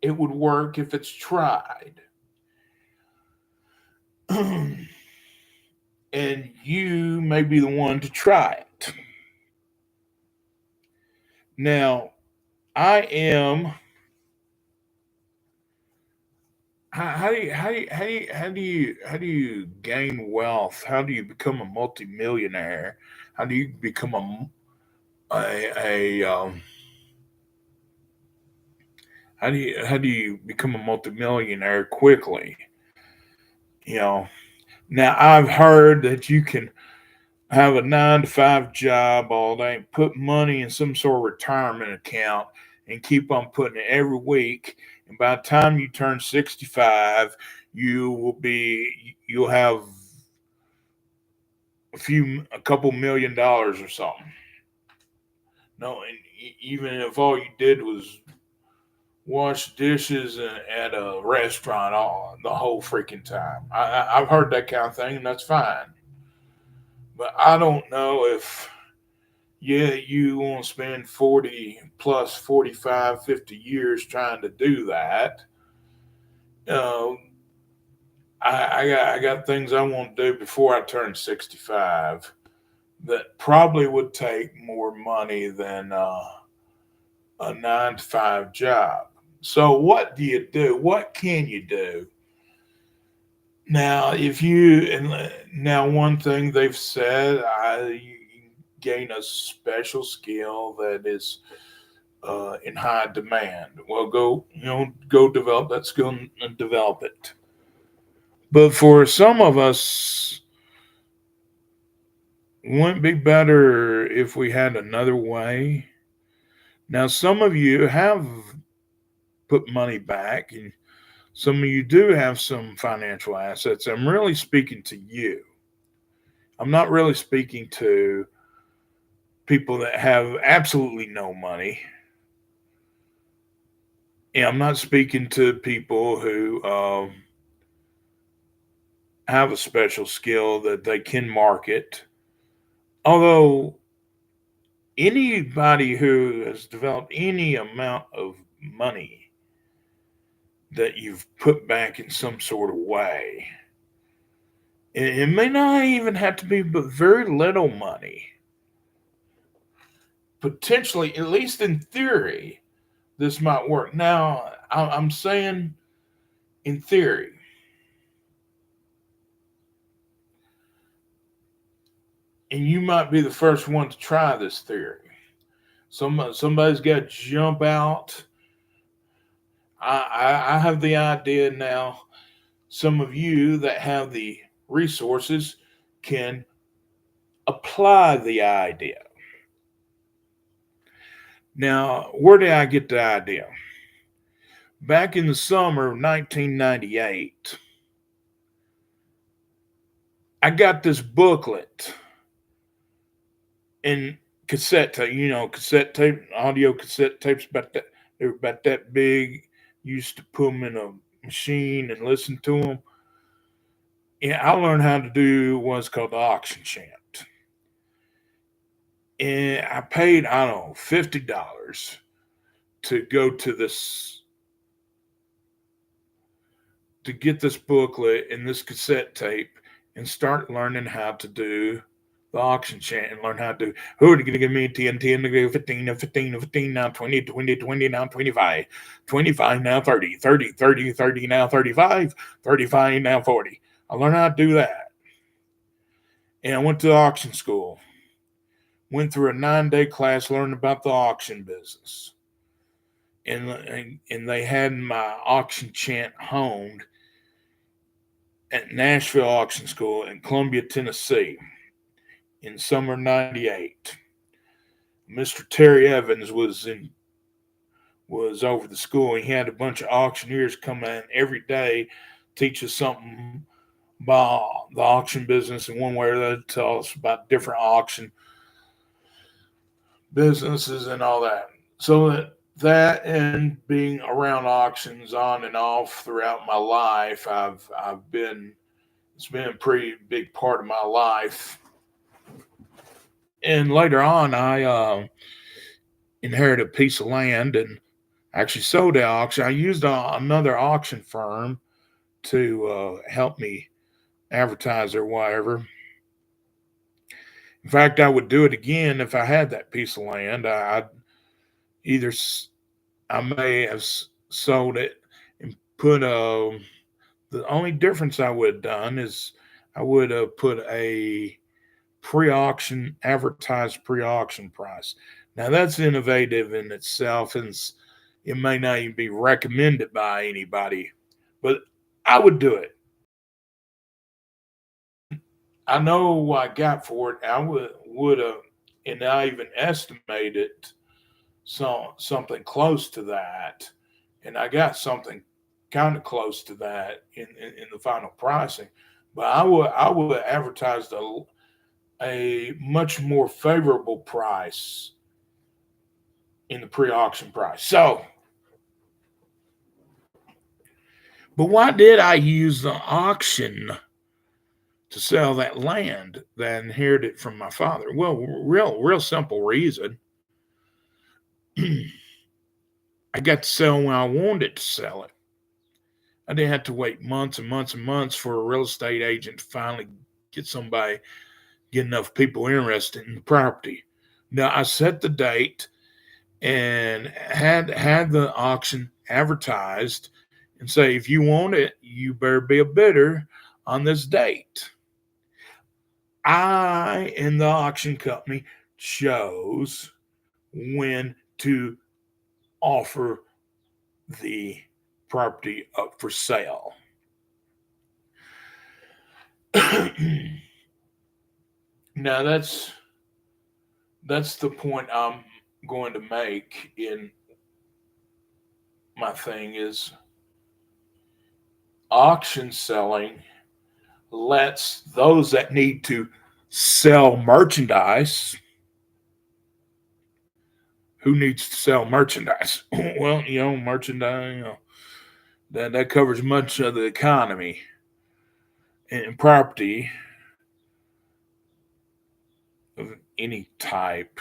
it would work if it's tried. And you may be the one to try it. Now, I am. How do you gain wealth? How do you become a multimillionaire? How do you become a how do you become a multimillionaire quickly? You know, now I've heard that you can have a 9 to 5 job all day, put money in some sort of retirement account, and keep on putting it every week. And by the time you turn 65, you'll have a couple $1 million or something. No, and even if all you did was wash dishes at a restaurant all the whole freaking time, I've heard that kind of thing, and that's fine. But I don't know if you want to spend 40 plus 45, 50 years trying to do that. Uh, I got things I want to do before I turn 65 that probably would take more money than a 9 to 5 job. So what do you do? What can you do? Now, if you and now one thing they've said, you gain a special skill that is in high demand. Well, go develop that skill and develop it. But for some of us, wouldn't it be better if we had another way? Now, some of you have put money back, and some of you do have some financial assets. I'm really speaking to you. I'm not really speaking to people that have absolutely no money. And I'm not speaking to people who have a special skill that they can market. Although anybody who has developed any amount of money that you've put back in some sort of way, it may not even have to be but very little money. Potentially, at least in theory, this might work. Now, I'm saying in theory, and you might be the first one to try this theory. Somebody's got to jump out. I have the idea now. Some of you that have the resources can apply the idea. Now, where did I get the idea? Back in the summer of 1998, I got this booklet in cassette tape. Cassette tape, audio cassette tapes about that. They were about that big. Used to put them in a machine and listen to them. And I learned how to do what's called the auction chant. And I paid, I don't know, $50 to go to get this booklet and this cassette tape and start learning how to do the auction chant and learn how to do, who are you going to give me 10, 10, 15, 15, 15, now 20, 20, 20, now 25, 25, now 30, 30, 30, 30, now 35, 35, now 40. I learned how to do that. And I went to auction school. Went through a 9-day class, learned about the auction business. And they had my auction chant honed at Nashville Auction School in Columbia, Tennessee in summer 98. Mr. Terry Evans was over the school, and he had a bunch of auctioneers come in every day, teach us something about the auction business in one way or the other, tell us about different auction businesses and all that. So that and being around auctions on and off throughout my life, I've been it's been a pretty big part of my life. And later on, I inherited a piece of land, and I actually sold the auction. I used another auction firm to help me advertise or whatever. In fact, I would do it again if I had that piece of land. I'd either I may have sold it and put a. The only difference I would have done is I would have put a pre-auction advertised pre-auction price. Now that's innovative in itself, and it may not even be recommended by anybody, but I would do it. I know what I got for it. I would have, and I even estimated something close to that, and I got something kind of close to that in the final pricing. But I would advertise a much more favorable price in the pre-auction price. So, but why did I use the auction to sell that land that I inherited from my father? Well, real simple reason. I got to sell when I wanted to sell it. I didn't have to wait months and months and months for a real estate agent to finally get enough people interested in the property. Now I set the date and had the auction advertised and say, if you want it, you better be a bidder on this date. I and the auction company chose when to offer the property up for sale. Now that's the point I'm going to make in my thing is auction selling lets those that need to sell merchandise. Who needs to sell merchandise? Well, merchandise, that covers much of the economy and property of any type.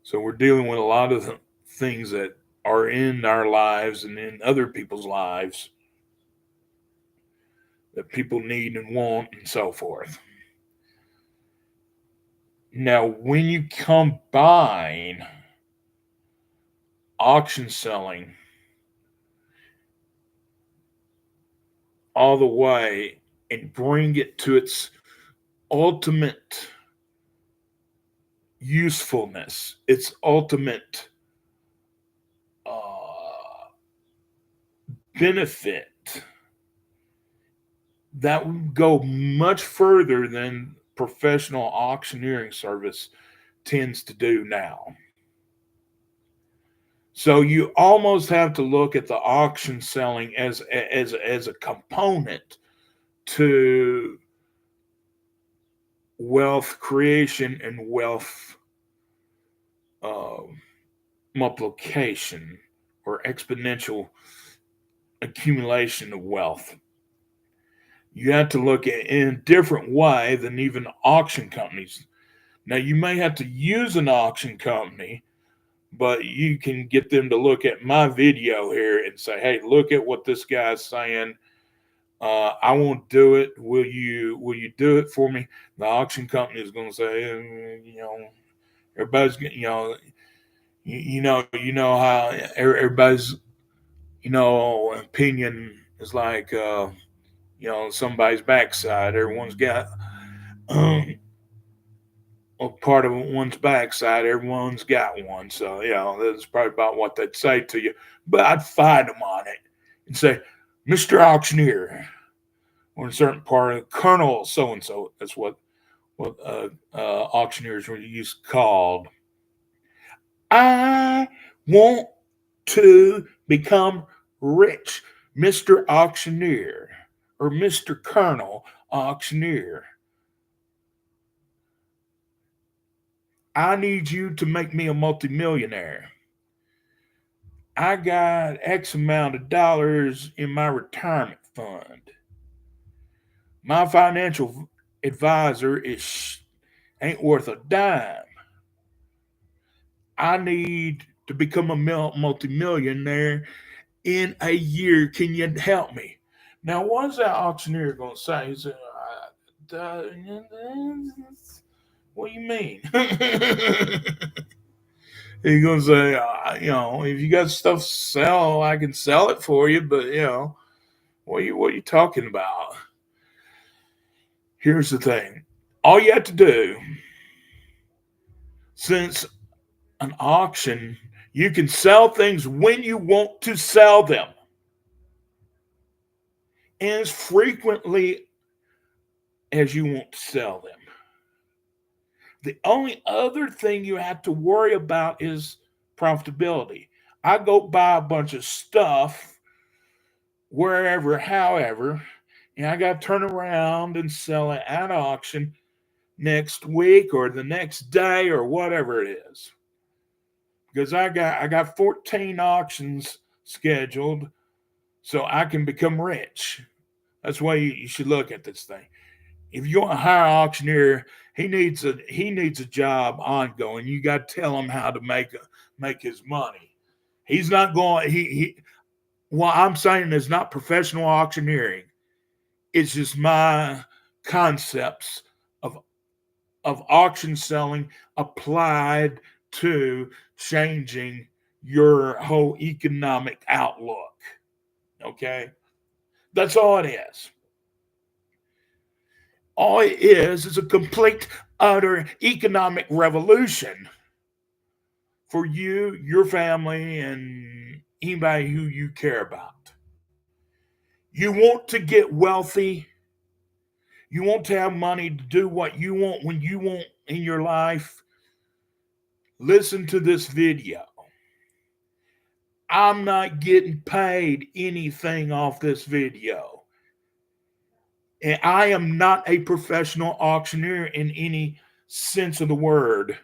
So we're dealing with a lot of things that are in our lives and in other people's lives that people need and want and so forth. Now, when you combine auction selling all the way and bring it to its ultimate usefulness, its ultimate uh, benefit, that would go much further than professional auctioneering service tends to do now. So you almost have to look at the auction selling as a component to wealth creation and wealth uh, multiplication or exponential accumulation of wealth. You have to look at it in a different way than even auction companies. Now, you may have to use an auction company, but you can get them to look at my video here and say, "Hey, look at what this guy's saying. I won't do it. Will you do it for me?" The auction company is going to say, everybody's you know how everybody's opinion is like somebody's backside. Everyone's got um, a part of one's backside. Everyone's got one. So that's probably about what they'd say to you. But I'd fight them on it and say, "Mr. Auctioneer," or a certain part of Colonel so and so. That's what auctioneers were used called. I want to become rich, Mr. Auctioneer or Mr. Colonel Auctioneer. I need you to make me a multimillionaire. I got X amount of dollars in my retirement fund. My financial advisor is ain't worth a dime. I need to become a multimillionaire in a year. Can you help me? Now, what's that auctioneer going to say? He said, what do you mean? He's going to say, if you got stuff to sell, I can sell it for you, but, what are you talking about? Here's the thing. All you have to do, since an auction, you can sell things when you want to sell them and as frequently as you want to sell them. The only other thing you have to worry about is profitability. I go buy a bunch of stuff wherever, however, and I got to turn around and sell it at auction next week or the next day or whatever it is. Because I got 14 auctions scheduled so I can become rich. That's why you should look at this thing. If you want to hire an auctioneer, he needs a job ongoing. You got to tell him how to make his money. He's not going. What I'm saying is not professional auctioneering. It's just my concepts of auction selling applied to changing your whole economic outlook. Okay, that's all it is. All it is a complete, utter economic revolution for you, your family, and anybody who you care about. You want to get wealthy. You want to have money to do what you want when you want in your life. Listen to this video. I'm not getting paid anything off this video. And I am not a professional auctioneer in any sense of the word.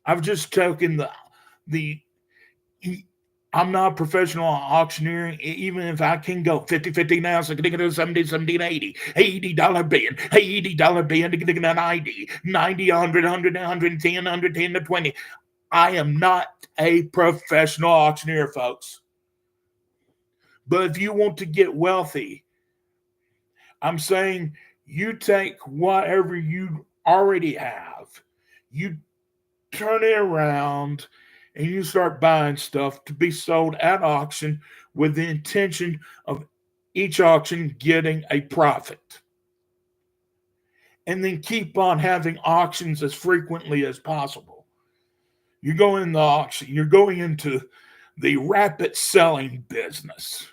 I've just taken the I'm not a professional auctioneer, even if I can go 50-50 now, so I can do 70, 70, 80, $80 bin, $80 bin, to get 90, 90, 100, 100, 110, 110 to 20. I am not a professional auctioneer, folks. But if you want to get wealthy, I'm saying you take whatever you already have, you turn it around, and you start buying stuff to be sold at auction with the intention of each auction getting a profit. And then keep on having auctions as frequently as possible. You go in the auction, you're going into the rapid selling business.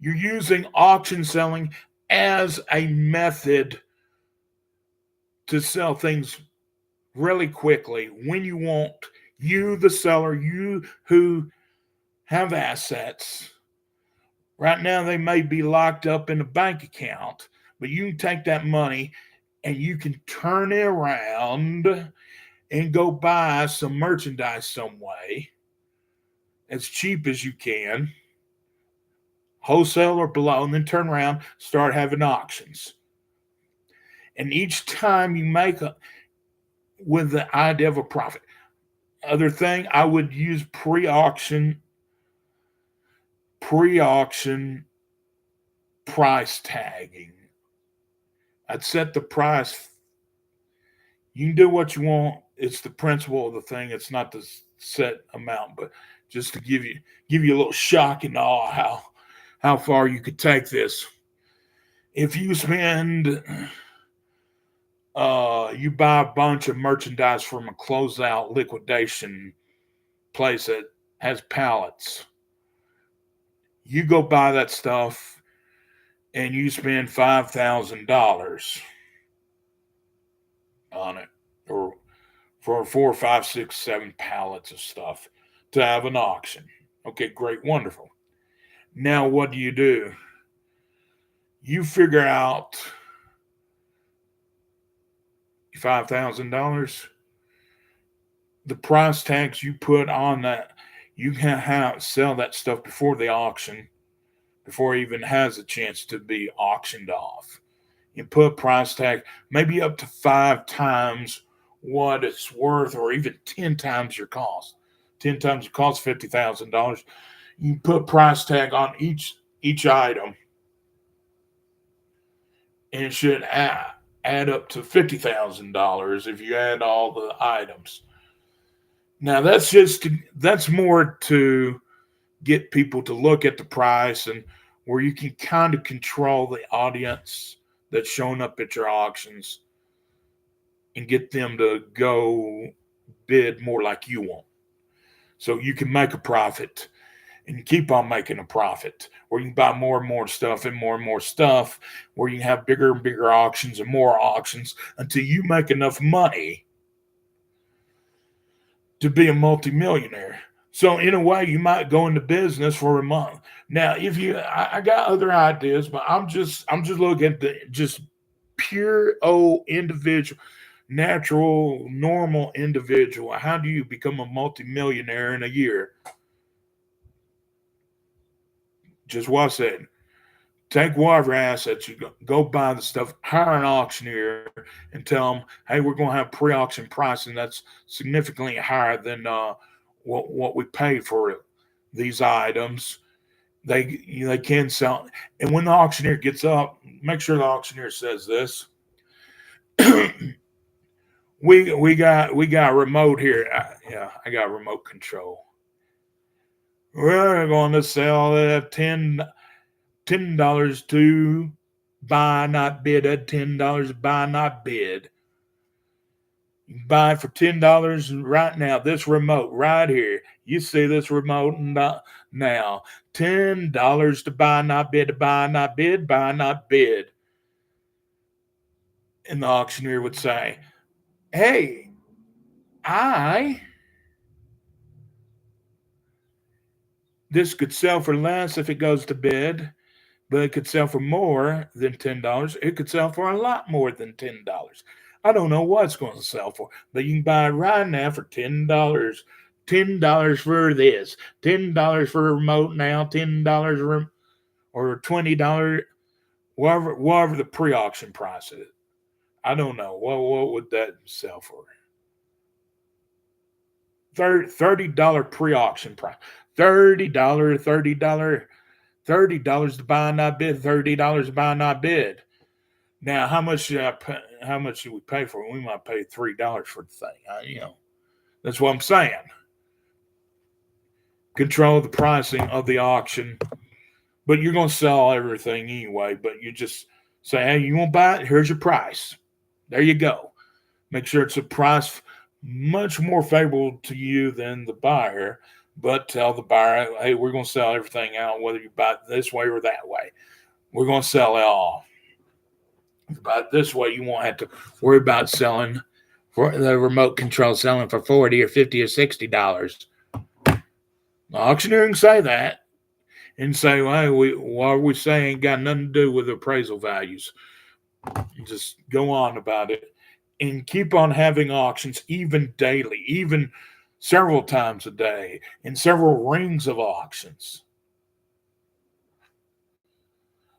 You're using auction selling as a method to sell things really quickly when you want. You, the seller, you who have assets, right now they may be locked up in a bank account, but you can take that money and you can turn it around and go buy some merchandise some way as cheap as you can, wholesale or below, and then turn around, start having auctions. And each time you make with the idea of a profit. Other thing, I would use pre-auction price tagging. I'd set the price. You can do what you want. It's the principle of the thing. It's not the set amount, but just to give you a little shock and awe how far you could take this. If you spend, you buy a bunch of merchandise from a closeout liquidation place that has pallets. You go buy that stuff and you spend $5,000 on it, or for 4, 5, 6, 7 pallets of stuff to have an auction. Okay, great, wonderful. Now what do? You figure out $5,000, the price tags you put on that. You can sell that stuff before the auction, before it even has a chance to be auctioned off. You put a price tag maybe up to 5 times what it's worth, or even 10 times your cost. 10 times your cost, $50,000. You put price tag on each item, and it should add up to $50,000 if you add all the items. Now that's more to get people to look at the price, and where you can kind of control the audience that's showing up at your auctions and get them to go bid more like you want. So you can make a profit and keep on making a profit, where you can buy more and more stuff and more stuff, where you can have bigger and bigger auctions and more auctions until you make enough money to be a multimillionaire. So in a way, you might go into business for a month. Now, if you, I got other ideas, but I'm just looking at the just pure individual, natural, normal individual. How do you become a multimillionaire in a year? Just what I said. Take whatever assets you go buy the stuff, hire an auctioneer, and tell them, hey, we're going to have pre-auction pricing that's significantly higher than what we pay for these items. They can sell, and when the auctioneer gets up, make sure the auctioneer says this. we got a remote here. I got remote control. We're going to sell $10 to buy not bid at $10 buy not bid. You can buy it for $10 right now. This remote right here. You see this remote now. $10 to buy not bid, to buy not bid, buy not bid. And the auctioneer would say, hey, this could sell for less if it goes to bid, but it could sell for more than $10. It could sell for a lot more than $10. I don't know what it's going to sell for, but you can buy it right now for $10. $10 for this, $10 for a remote now, $10 or $20, whatever the pre-auction price is. I don't know. What would that sell for? $30 pre-auction price. $30, $30 to buy not bid, $30 to buy not bid. Now, how much should we pay for it? We might pay $3 for the thing. That's what I'm saying. Control the pricing of the auction, but you're going to sell everything anyway. But you just say, hey, you want to buy it? Here's your price. There you go. Make sure it's a price much more favorable to you than the buyer, but tell the buyer, hey, we're going to sell everything out, whether you buy it this way or that way. We're going to sell it all. If you buy it this way, you won't have to worry about selling for the remote control selling for $40 or $50 or $60. The auctioneer can say that and say, well, hey, what we say ain't got nothing to do with appraisal values. Just go on about it and keep on having auctions, even daily, even several times a day, in several rings of auctions.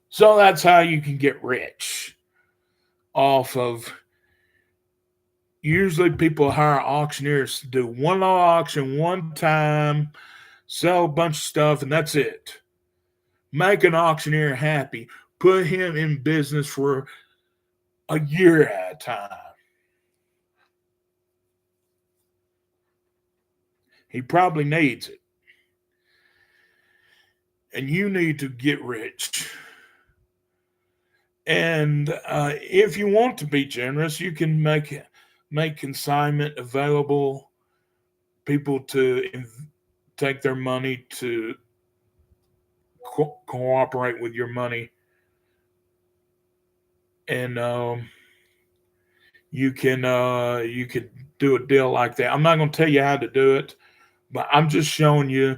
So that's how you can get rich off of. Usually people hire auctioneers to do one auction one time, sell a bunch of stuff, and that's it. Make an auctioneer happy. Put him in business for a year at a time. He probably needs it. And you need to get rich. And if you want to be generous, you can make consignment available. People to take their money to cooperate with your money, and you can do a deal like that. I'm not going to tell you how to do it, but I'm just showing you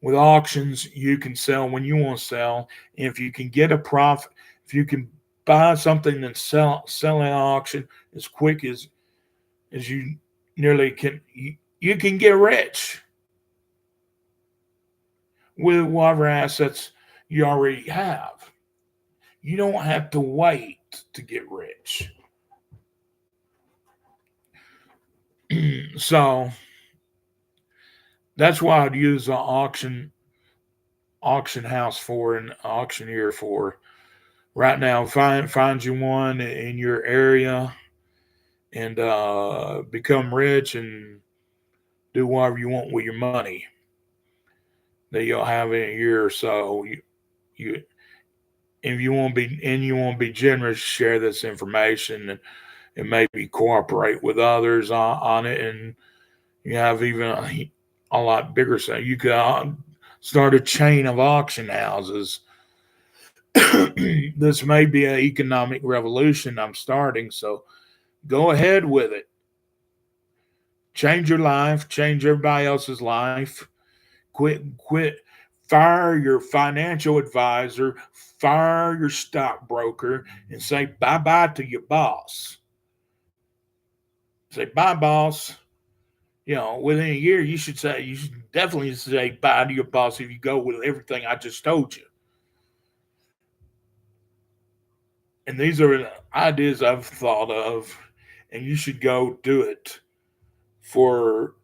with auctions you can sell when you want to sell. And if you can get a profit, if you can buy something and sell at auction as quick as you nearly can, you can get rich with whatever assets you already have. You don't have to wait to get rich. So that's why I'd use an auction house for an auctioneer for. Right now, find you one in your area and become rich and do whatever you want with your money that you'll have in a year or so. You if you want to be generous, share this information and maybe cooperate with others on it, and you have even a lot bigger. So you could start a chain of auction houses. This may be an economic revolution I'm starting, so go ahead with it. Change your life, change everybody else's life. Quit. Fire your financial advisor, fire your stockbroker, and say bye bye to your boss. Say bye, boss. Within a year, you should definitely say bye to your boss if you go with everything I just told you. And these are ideas I've thought of, and you should go do it for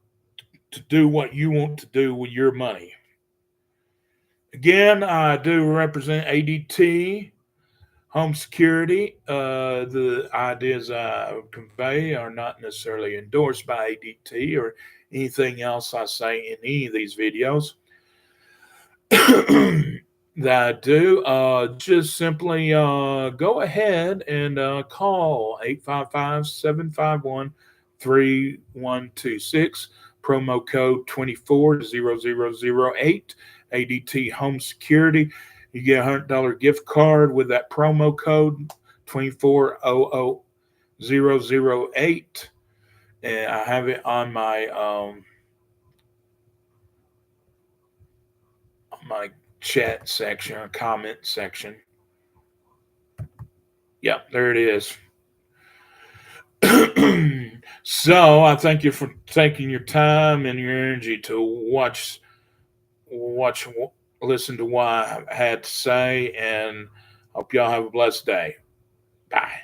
to do what you want to do with your money. Again, I do represent ADT Home Security. The ideas I convey are not necessarily endorsed by ADT or anything else I say in any of these videos. That I do. Just simply go ahead and call 855-751-3126, promo code 240008, ADT Home Security. You get $100 gift card with that promo code 240008. And I have it on my chat section or comment section. Yeah, there it is. So I thank you for taking your time and your energy to watch, listen to what I had to say, and hope y'all have a blessed day. Bye.